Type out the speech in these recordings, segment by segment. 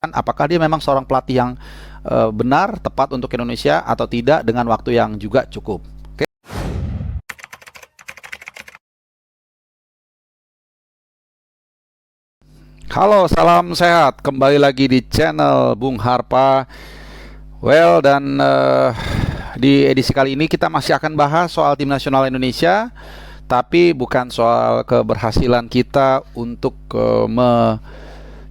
apakah dia memang seorang pelatih yang benar, tepat untuk Indonesia atau tidak dengan waktu yang juga cukup. Oke. Halo, salam sehat. Kembali lagi di channel Bung Harpa. Dan di edisi kali ini kita masih akan bahas soal tim nasional Indonesia, tapi bukan soal keberhasilan kita untuk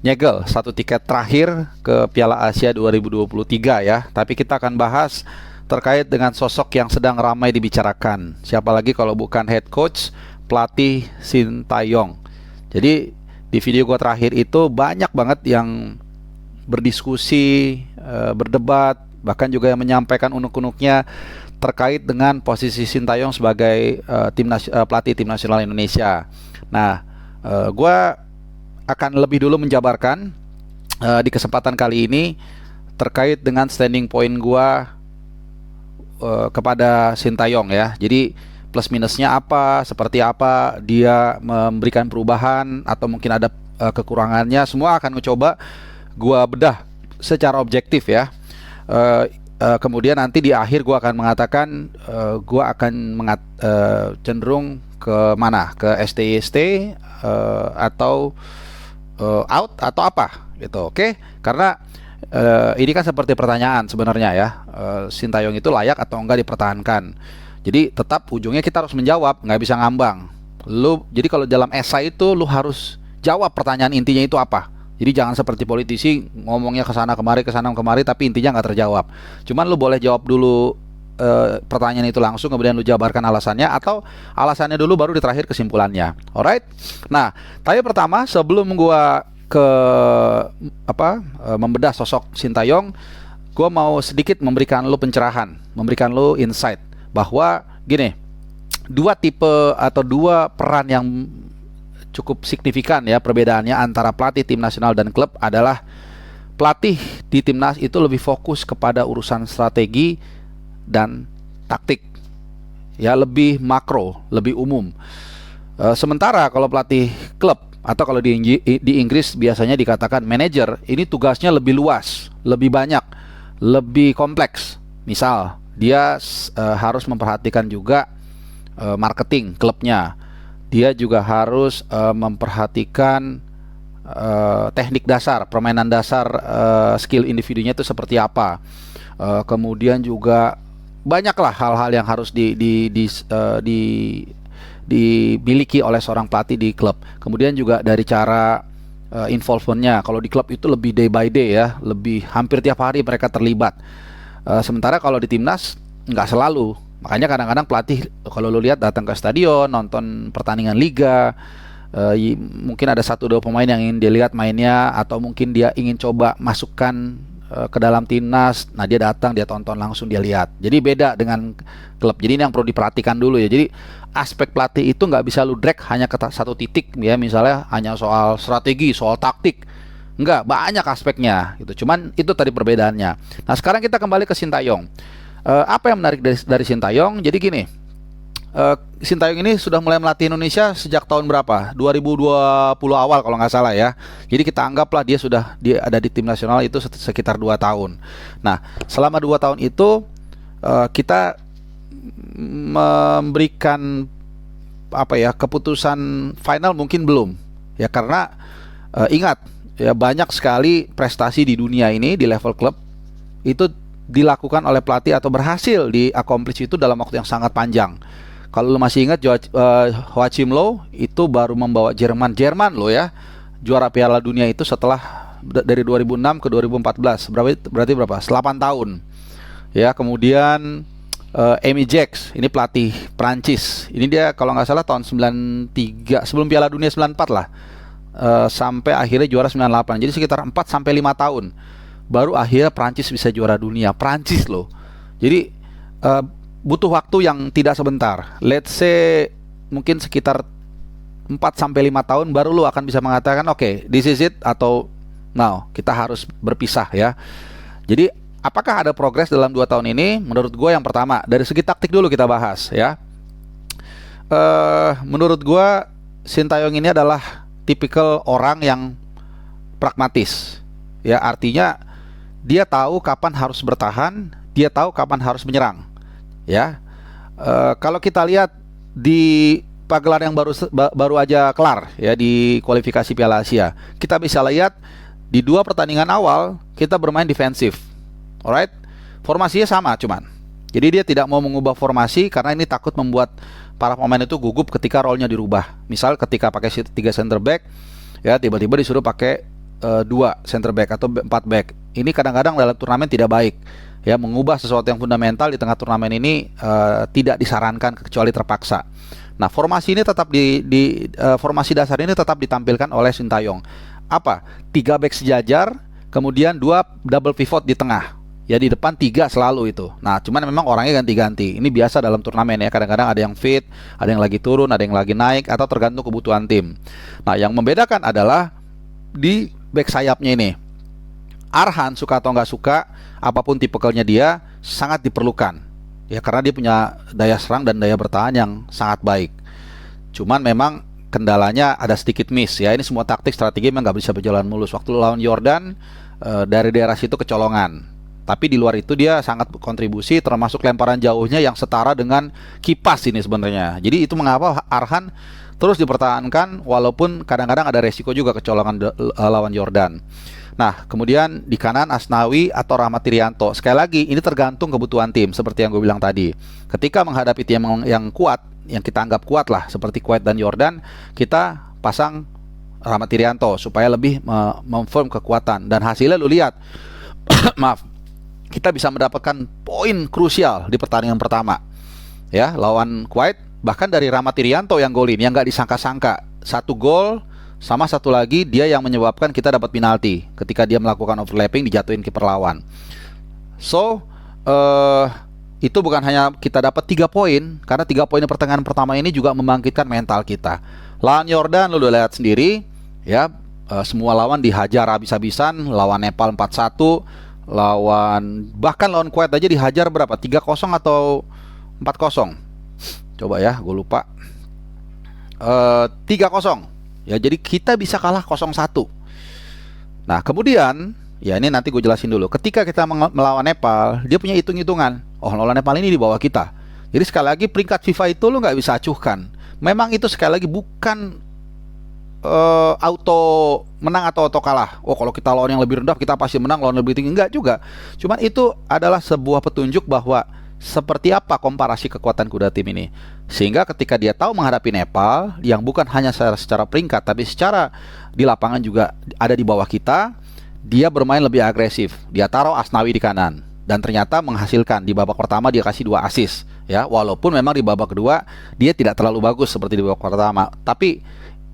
menyegel satu tiket terakhir ke Piala Asia 2023 ya. Tapi kita akan bahas terkait dengan sosok yang sedang ramai dibicarakan. Siapa lagi kalau bukan head coach pelatih Sintayong. Jadi di video gua terakhir itu banyak banget yang berdiskusi, berdebat, bahkan juga yang menyampaikan unuk-unuknya terkait dengan posisi Sintayong sebagai pelatih tim nasional Indonesia. Nah, gua akan lebih dulu menjabarkan di kesempatan kali ini terkait dengan standing point gua kepada Sintayong ya. Jadi plus minusnya apa, seperti apa dia memberikan perubahan atau mungkin ada kekurangannya, semua akan mencoba gua bedah secara objektif ya. Kemudian nanti di akhir gua akan mengatakan gua akan cenderung ke mana, ke stay atau out atau apa gitu. Oke, karena ini kan seperti pertanyaan sebenarnya ya, Sintayong itu layak atau enggak dipertahankan. Jadi tetap ujungnya kita harus menjawab, nggak bisa ngambang. Jadi kalau dalam esai itu lu harus jawab pertanyaan intinya itu apa. Jadi jangan seperti politisi ngomongnya ke sana kemari tapi intinya nggak terjawab. Cuman lu boleh jawab dulu pertanyaan itu langsung, kemudian lu jabarkan alasannya, atau alasannya dulu baru di terakhir kesimpulannya. Alright. Nah, tapi pertama sebelum gua membedah sosok Sintayong, gua mau sedikit memberikan lu pencerahan, memberikan lu insight bahwa gini, dua tipe atau dua peran yang cukup signifikan ya perbedaannya antara pelatih tim nasional dan klub adalah pelatih di timnas itu lebih fokus kepada urusan strategi dan taktik ya, lebih makro, lebih umum. Sementara kalau pelatih klub atau kalau di Inggris biasanya dikatakan manajer, ini tugasnya lebih luas, lebih banyak, lebih kompleks. Misal dia harus memperhatikan juga marketing klubnya. Dia juga harus memperhatikan teknik dasar, permainan dasar, skill individunya itu seperti apa. Kemudian juga banyaklah hal-hal yang harus dimiliki oleh seorang pelatih di klub. Kemudian juga dari cara involvementnya. Kalau di klub itu lebih day by day ya, lebih hampir tiap hari mereka terlibat. Sementara kalau di timnas nggak selalu. Makanya kadang-kadang pelatih kalau lu lihat datang ke stadion, nonton pertandingan liga, mungkin ada satu dua pemain yang ingin dia lihat mainnya, atau mungkin dia ingin coba masukkan ke dalam timnas. Nah, dia datang, dia tonton langsung, dia lihat. Jadi beda dengan klub. Jadi ini yang perlu diperhatikan dulu ya. Jadi aspek pelatih itu nggak bisa lu drag hanya ke satu titik ya, misalnya hanya soal strategi, soal taktik. Enggak, banyak aspeknya gitu. Cuman itu tadi perbedaannya. Nah, sekarang kita kembali ke Sintayong. Apa yang menarik dari Sintayong? Jadi gini, Sintayong ini sudah mulai melatih Indonesia sejak tahun berapa? 2020 awal kalau nggak salah ya. Jadi kita anggaplah dia ada di tim nasional itu sekitar 2 tahun. Nah, selama 2 tahun itu kita memberikan keputusan final mungkin belum. Ya karena ingat ya, banyak sekali prestasi di dunia ini di level klub itu dilakukan oleh pelatih atau berhasil di-accomplish itu dalam waktu yang sangat panjang. Kalau lu masih ingat Joachim Löw itu baru membawa Jerman loh ya, juara Piala Dunia itu setelah dari 2006 ke 2014. Berarti berapa? 8 tahun. Ya, kemudian Amy Jacks, ini pelatih Prancis. Ini dia kalau nggak salah tahun 93, sebelum Piala Dunia 94 lah. Sampai akhirnya juara 98. Jadi sekitar 4 sampai 5 tahun baru akhirnya Prancis bisa juara dunia. Prancis loh. Jadi butuh waktu yang tidak sebentar. Let's say mungkin sekitar 4 sampai 5 tahun baru lu akan bisa mengatakan oke, this is it, atau now kita harus berpisah ya. Jadi apakah ada progres dalam 2 tahun ini? Menurut gue yang pertama, dari segi taktik dulu kita bahas ya. Menurut gue Sintayong ini adalah tipikal orang yang pragmatis Ya, artinya dia tahu kapan harus bertahan, dia tahu kapan harus menyerang. Ya, kalau kita lihat di pagelaran yang baru aja kelar ya di kualifikasi Piala Asia, kita bisa lihat di 2 pertandingan awal kita bermain defensif, alright? Formasinya sama cuman. Jadi dia tidak mau mengubah formasi karena ini takut membuat para pemain itu gugup ketika role-nya dirubah. Misal ketika pakai 3 center back, ya tiba-tiba disuruh pakai 2 center back atau 4 back. Ini kadang-kadang dalam turnamen tidak baik. Ya, mengubah sesuatu yang fundamental di tengah turnamen ini tidak disarankan kecuali terpaksa. Nah, formasi ini tetap formasi dasar ini tetap ditampilkan oleh Sintayong. Apa? 3 back sejajar, kemudian 2 double pivot di tengah. Ya, di depan 3 selalu itu. Nah, cuman memang orangnya ganti-ganti. Ini biasa dalam turnamen ya. Kadang-kadang ada yang fit, ada yang lagi turun, ada yang lagi naik, atau tergantung kebutuhan tim. Nah, yang membedakan adalah di back sayapnya ini. Arhan suka atau nggak suka, apapun tipikalnya dia sangat diperlukan. Ya, karena dia punya daya serang dan daya bertahan yang sangat baik. Cuman memang kendalanya ada sedikit miss ya. Ini semua taktik strategi memang nggak bisa berjalan mulus. Waktu lawan Jordan dari daerah situ kecolongan. Tapi di luar itu dia sangat berkontribusi, termasuk lemparan jauhnya yang setara dengan kipas ini sebenarnya. Jadi itu mengapa Arhan terus dipertahankan walaupun kadang-kadang ada resiko juga kecolongan lawan Jordan. Nah, kemudian di kanan Asnawi atau Rahmat Irianto. Sekali lagi ini tergantung kebutuhan tim seperti yang gue bilang tadi. Ketika menghadapi tim yang kuat, yang kita anggap kuat lah seperti Kuwait dan Jordan, kita pasang Rahmat Irianto supaya lebih memfirm kekuatan, dan hasilnya lu lihat. Maaf. Kita bisa mendapatkan poin krusial di pertandingan pertama. Ya, lawan Kuwait, bahkan dari Rahmat Irianto yang golin, yang nggak disangka-sangka. 1 gol sama 1 lagi dia yang menyebabkan kita dapat penalti ketika dia melakukan overlapping dijatuhin kiper lawan. So, itu bukan hanya kita dapat 3 poin, karena 3 poin di pertandingan pertama ini juga membangkitkan mental kita. Lawan Jordan lu udah lihat sendiri, ya, semua lawan dihajar habis-habisan, lawan Nepal 4-1, bahkan lawan Kuwait aja dihajar berapa? 3-0 atau 4-0? Coba ya, gue lupa. 3-0. Ya, jadi kita bisa kalah 0-1. Nah, kemudian ya ini nanti gue jelasin dulu. Ketika kita melawan Nepal, dia punya hitung-hitungan. Oh, lawan Nepal ini di bawah kita. Jadi sekali lagi peringkat FIFA itu lo nggak bisa acuhkan. Memang itu sekali lagi bukan auto menang atau auto kalah. Oh, kalau kita lawan yang lebih rendah kita pasti menang, lawan lebih tinggi enggak juga. Cuman itu adalah sebuah petunjuk bahwa seperti apa komparasi kekuatan kuda tim ini. Sehingga ketika dia tahu menghadapi Nepal yang bukan hanya secara peringkat tapi secara di lapangan juga ada di bawah kita, dia bermain lebih agresif. Dia taruh Asnawi di kanan dan ternyata menghasilkan. Di babak pertama dia kasih 2 assist ya, walaupun memang di babak kedua dia tidak terlalu bagus seperti di babak pertama. Tapi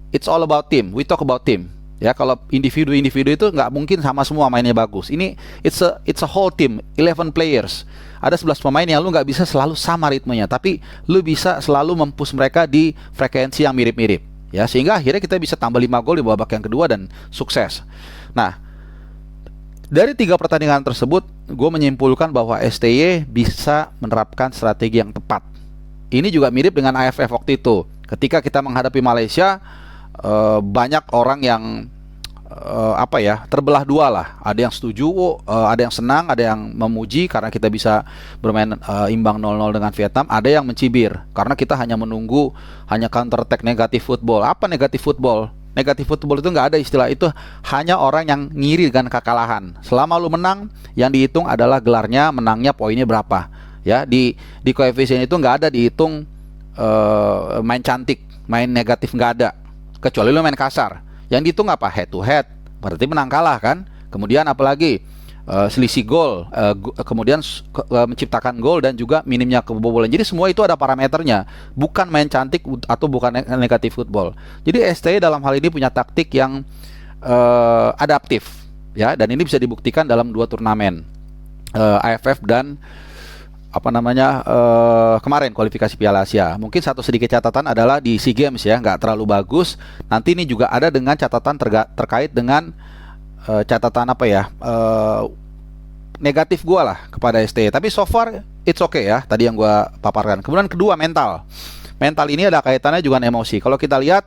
it's all about team. We talk about team. Ya, kalau individu-individu itu nggak mungkin sama semua mainnya bagus. Ini it's a whole team, 11 players. Ada 11 pemain yang lu nggak bisa selalu sama ritmenya, tapi lu bisa selalu mempush mereka di frekuensi yang mirip-mirip. Ya, sehingga akhirnya kita bisa tambah 5 gol di babak yang kedua dan sukses. Nah, dari 3 pertandingan tersebut, gue menyimpulkan bahwa STY bisa menerapkan strategi yang tepat. Ini juga mirip dengan AFF waktu itu. Ketika kita menghadapi Malaysia, banyak orang yang terbelah dua lah. Ada yang setuju, ada yang senang, ada yang memuji karena kita bisa bermain imbang 0-0 dengan Vietnam. Ada yang mencibir karena kita hanya menunggu, hanya counter attack negatif football. Apa negatif football? Negatif football itu nggak ada istilah itu, hanya orang yang ngiri dengan kekalahan. Selama lu menang, yang dihitung adalah gelarnya, menangnya, poinnya berapa. Ya, di koefisien itu nggak ada dihitung main cantik, main negatif nggak ada. Kecuali lu main kasar. Yang dihitung apa? Head to head. Berarti menang kalah kan? Kemudian apalagi selisih gol, kemudian menciptakan gol dan juga minimnya kebobolan. Jadi semua itu ada parameternya, bukan main cantik atau bukan negatif football. Jadi STY dalam hal ini punya taktik yang adaptif ya, dan ini bisa dibuktikan dalam 2 turnamen AFF dan kemarin kualifikasi Piala Asia. Mungkin satu sedikit catatan adalah di SEA Games ya, nggak terlalu bagus. Nanti ini juga ada dengan catatan terkait dengan catatan negatif gue lah kepada STY. Tapi so far it's okay ya, tadi yang gue paparkan. Kemudian kedua, mental ini ada kaitannya juga dengan emosi. Kalau kita lihat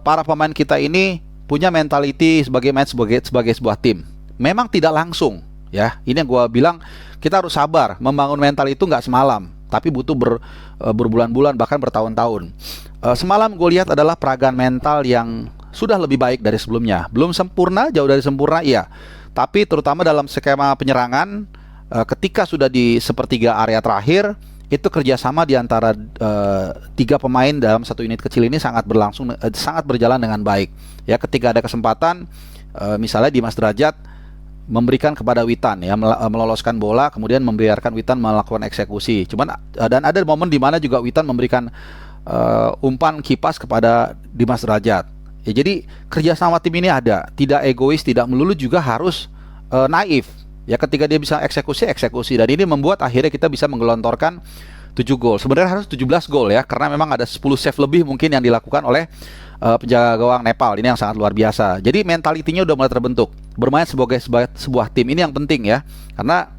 para pemain kita ini punya mentality sebagai sebuah tim memang tidak langsung ya. Ini yang gue bilang, kita harus sabar. Membangun mental itu nggak semalam, tapi butuh berbulan-bulan bahkan bertahun-tahun. Semalam gue lihat adalah peragaan mental yang sudah lebih baik dari sebelumnya. Belum sempurna, jauh dari sempurna, iya. Tapi terutama dalam skema penyerangan, ketika sudah di sepertiga area terakhir, itu kerjasama di antara tiga pemain dalam satu unit kecil ini sangat berjalan dengan baik. Ya, ketika ada kesempatan, misalnya Dimas Derajat memberikan kepada Witan ya, meloloskan bola, kemudian membiarkan Witan melakukan eksekusi. Dan ada momen di mana juga Witan memberikan umpan kipas kepada Dimas Derajat. Ya, jadi kerjasama tim ini ada, tidak egois, tidak melulu juga harus naif. Ya, ketika dia bisa eksekusi, dan ini membuat akhirnya kita bisa menggelontorkan 7 gol. Sebenarnya harus 17 gol ya, karena memang ada 10 save lebih mungkin yang dilakukan oleh penjaga gawang Nepal. Ini yang sangat luar biasa. Jadi mentalitinya udah mulai terbentuk. Bermain sebagai sebuah tim, ini yang penting ya. Karena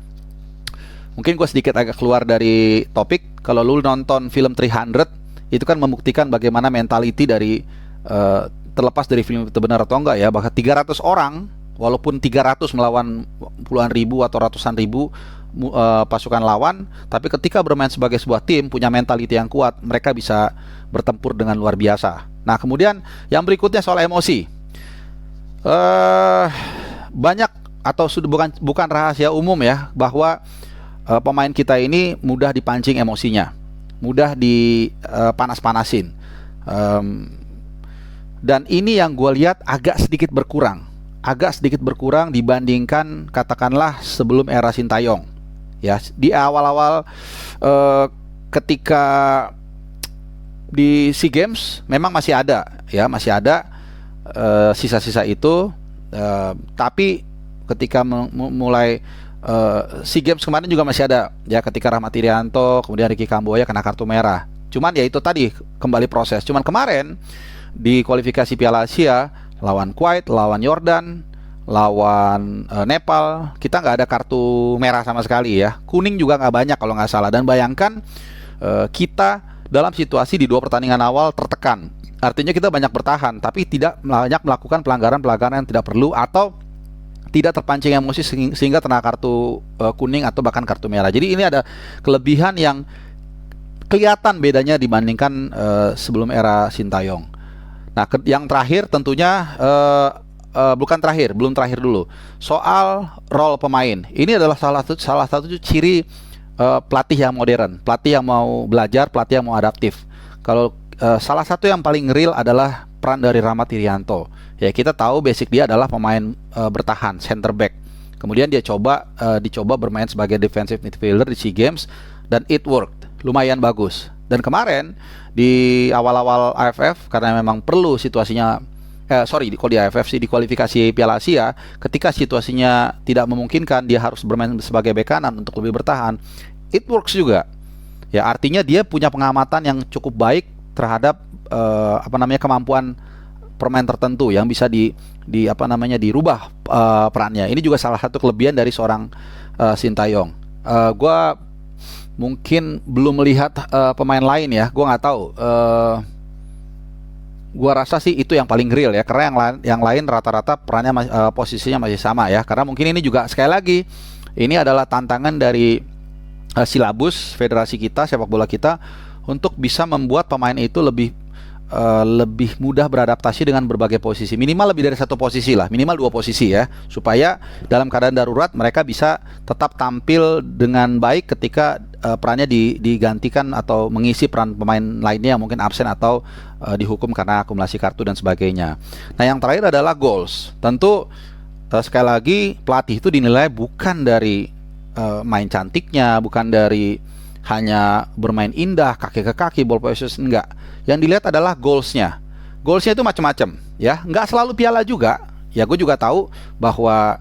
mungkin gue sedikit agak keluar dari topik. Kalau lu nonton film 300, itu kan membuktikan bagaimana mentality dari terlepas dari film itu benar atau enggak ya, bahkan 300 orang, walaupun 300 melawan puluhan ribu atau ratusan ribu pasukan lawan, tapi ketika bermain sebagai sebuah tim, punya mentality yang kuat, mereka bisa bertempur dengan luar biasa. Nah, kemudian yang berikutnya soal emosi. Banyak atau sudah bukan rahasia umum ya, bahwa pemain kita ini mudah dipancing emosinya, mudah dipanas-panasin. Dan ini yang gue lihat agak sedikit berkurang dibandingkan katakanlah sebelum era Sintayong. Ya, di awal-awal ketika di SEA Games memang masih ada sisa-sisa itu, tapi ketika mulai SEA Games kemarin juga masih ada ya, ketika Rahmat Irianto kemudian Ricky Kamboya kena kartu merah. Cuman ya itu tadi, kembali proses. Cuman kemarin di kualifikasi Piala Asia lawan Kuwait, lawan Yordan, lawan Nepal, kita nggak ada kartu merah sama sekali ya. Kuning juga nggak banyak kalau nggak salah. Dan bayangkan kita dalam situasi di 2 pertandingan awal tertekan. Artinya kita banyak bertahan, tapi tidak banyak melakukan pelanggaran-pelanggaran yang tidak perlu atau tidak terpancing emosi sehingga kena kartu kuning atau bahkan kartu merah. Jadi ini ada kelebihan yang kelihatan bedanya dibandingkan sebelum era Sintayong. Nah, yang terakhir tentunya belum terakhir dulu. Soal role pemain. Ini adalah salah satu ciri pelatih yang modern, pelatih yang mau belajar, pelatih yang mau adaptif. Kalau salah satu yang paling real adalah peran dari Rahmat Irianto. Ya, kita tahu basic dia adalah pemain bertahan, center back. Kemudian dia dicoba bermain sebagai defensive midfielder di SEA Games dan it worked, lumayan bagus. Dan kemarin di awal-awal AFF, karena memang perlu situasinya, di AFF sih, di kualifikasi Piala Asia, ketika situasinya tidak memungkinkan, dia harus bermain sebagai bek kanan untuk lebih bertahan. It works juga. Ya, artinya dia punya pengamatan yang cukup baik terhadap kemampuan permain tertentu yang bisa dirubah perannya. Ini juga salah satu kelebihan dari seorang Sintayong. Gua mungkin belum melihat pemain lain ya, gue nggak tahu. Gue rasa sih itu yang paling real ya, karena yang lain rata-rata perannya posisinya masih sama ya. Karena mungkin ini juga sekali lagi, ini adalah tantangan dari silabus federasi kita, sepak bola kita, untuk bisa membuat pemain itu lebih mudah beradaptasi dengan berbagai posisi. Minimal lebih dari satu posisi lah, minimal 2 posisi ya, supaya dalam keadaan darurat mereka bisa tetap tampil dengan baik ketika perannya digantikan atau mengisi peran pemain lainnya yang mungkin absen atau dihukum karena akumulasi kartu dan sebagainya. Nah, yang terakhir adalah goals. Tentu sekali lagi, pelatih itu dinilai bukan dari main cantiknya, bukan dari hanya bermain indah, kaki ke kaki, ball possession, enggak. Yang dilihat adalah goalsnya. Goalsnya itu macam-macam ya, nggak selalu piala juga. Ya, gue juga tahu bahwa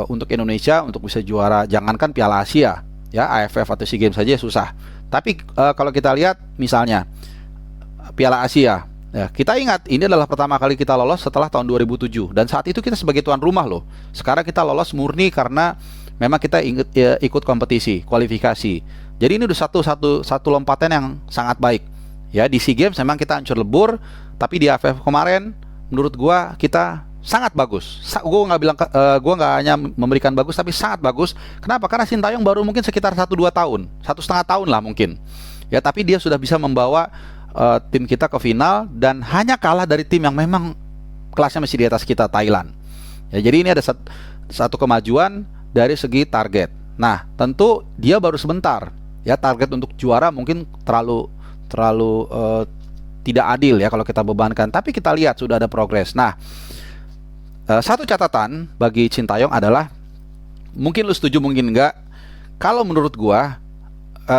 untuk Indonesia untuk bisa juara, jangankan Piala Asia ya, AFF atau SEA Games saja susah. Tapi kalau kita lihat misalnya Piala Asia ya, kita ingat ini adalah pertama kali kita lolos setelah tahun 2007, dan saat itu kita sebagai tuan rumah loh. Sekarang kita lolos murni karena memang kita ikut kompetisi, kualifikasi. Jadi ini udah satu lompatan yang sangat baik. Ya, di SEA Games memang kita hancur lebur, tapi di AFF kemarin menurut gua kita sangat bagus. Gue nggak bilang, gue nggak hanya memberikan bagus, tapi sangat bagus. Kenapa? Karena Sintayong baru mungkin sekitar 1-2 tahun, 1,5 tahun lah mungkin. Ya, tapi dia sudah bisa membawa tim kita ke final dan hanya kalah dari tim yang memang kelasnya masih di atas kita, Thailand. Ya, jadi ini ada satu kemajuan dari segi target. Nah, tentu dia baru sebentar. Ya, target untuk juara mungkin terlalu tidak adil ya kalau kita bebankan. Tapi kita lihat sudah ada progres. Nah, satu catatan bagi Sintayong adalah, mungkin lu setuju mungkin enggak, kalau menurut gua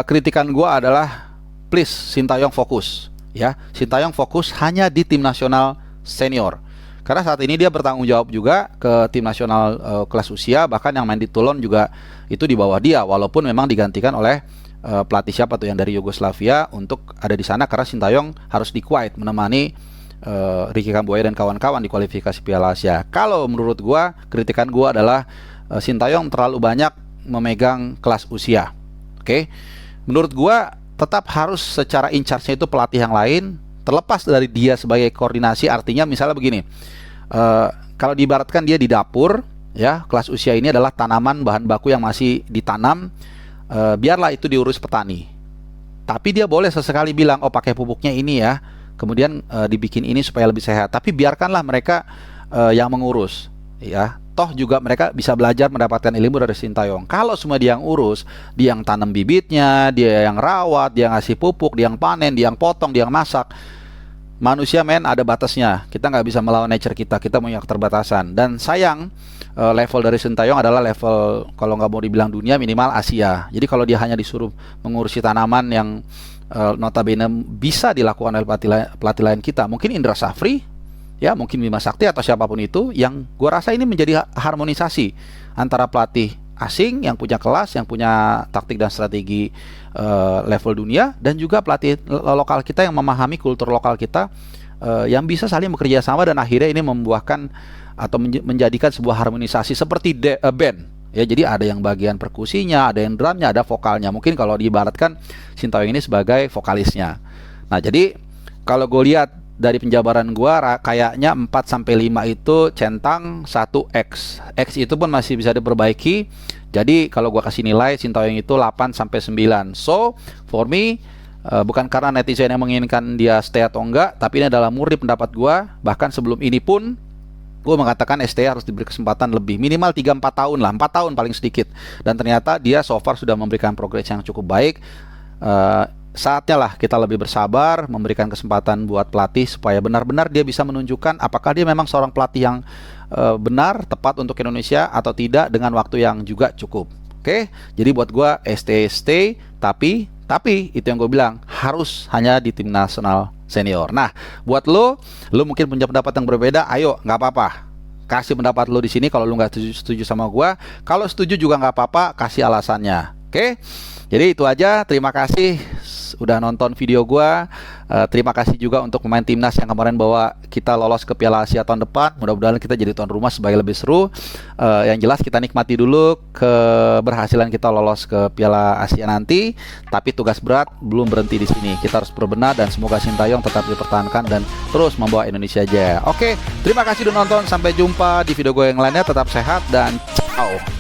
kritikan gua adalah please Sintayong fokus ya. Sintayong fokus hanya di tim nasional senior. Karena saat ini dia bertanggung jawab juga ke tim nasional kelas usia, bahkan yang main di Toulon juga itu di bawah dia, walaupun memang digantikan oleh pelatih siapa tuh yang dari Yugoslavia untuk ada di sana, karena Sintayong harus di Kuwait menemani Ricky Kambuaya dan kawan-kawan di kualifikasi Piala Asia. Kalau menurut gua, kritikan gua adalah Sintayong terlalu banyak memegang kelas usia. Oke. Menurut gua tetap harus secara in charge-nya itu pelatih yang lain, terlepas dari dia sebagai koordinasi. Artinya misalnya begini, kalau diibaratkan dia di dapur ya, kelas usia ini adalah tanaman bahan baku yang masih ditanam, biarlah itu diurus petani. Tapi dia boleh sesekali bilang, oh pakai pupuknya ini ya, kemudian dibikin ini supaya lebih sehat. Tapi biarkanlah mereka yang mengurus ya. Toh juga mereka bisa belajar mendapatkan ilmu dari Sintayong. Kalau semua dia yang urus, dia yang tanam bibitnya, dia yang rawat, dia yang ngasih pupuk, dia yang panen, dia yang potong, dia yang masak. Manusia men ada batasnya. Kita nggak bisa melawan nature kita. Kita punya keterbatasan. Dan sayang, level dari Sintayong adalah level, kalau nggak mau dibilang dunia, minimal Asia. Jadi kalau dia hanya disuruh mengurusi tanaman yang notabene bisa dilakukan oleh pelatih lain kita, mungkin Indra Safri, ya mungkin Bima Sakti atau siapapun itu, yang gua rasa ini menjadi harmonisasi antara pelatih asing yang punya kelas, yang punya taktik dan strategi level dunia, dan juga pelatih lokal kita yang memahami kultur lokal kita, yang bisa saling bekerja sama, dan akhirnya ini membuahkan atau menjadikan sebuah harmonisasi seperti band ya. Jadi ada yang bagian perkusinya, ada yang drumnya, ada vokalnya. Mungkin kalau diibaratkan Sintayong ini sebagai vokalisnya. Nah, jadi kalau gue lihat dari penjabaran gua, kayaknya 4-5 itu centang, 1 X. X itu pun masih bisa diperbaiki. Jadi kalau gua kasih nilai Sintayong itu 8-9. So, for me, bukan karena netizen yang menginginkan dia stay atau enggak, tapi ini adalah murni pendapat gua. Bahkan sebelum ini pun gua mengatakan STY harus diberi kesempatan lebih, minimal 3-4 tahun lah, 4 tahun paling sedikit. Dan ternyata dia so far sudah memberikan progres yang cukup baik. Saatnya lah kita lebih bersabar, memberikan kesempatan buat pelatih supaya benar-benar dia bisa menunjukkan apakah dia memang seorang pelatih yang benar, tepat untuk Indonesia atau tidak, dengan waktu yang juga cukup. Oke, jadi buat gue stay, tapi itu yang gue bilang, harus hanya di tim nasional senior. Nah, buat lo mungkin punya pendapat yang berbeda, ayo nggak apa-apa, kasih pendapat lo di sini. Kalau lo nggak setuju sama gue, kalau setuju juga nggak apa-apa, kasih alasannya. Oke, jadi itu aja. Terima kasih udah nonton video gua. Terima kasih juga untuk pemain timnas yang kemarin bawa kita lolos ke Piala Asia tahun depan. Mudah-mudahan kita jadi tuan rumah supaya lebih seru. Yang jelas kita nikmati dulu keberhasilan kita lolos ke Piala Asia nanti. Tapi tugas berat belum berhenti di sini. Kita harus berbenah, dan semoga Sintayong tetap dipertahankan dan terus membawa Indonesia jaya. Oke, terima kasih udah nonton. Sampai jumpa di video gue yang lainnya. Tetap sehat dan ciao.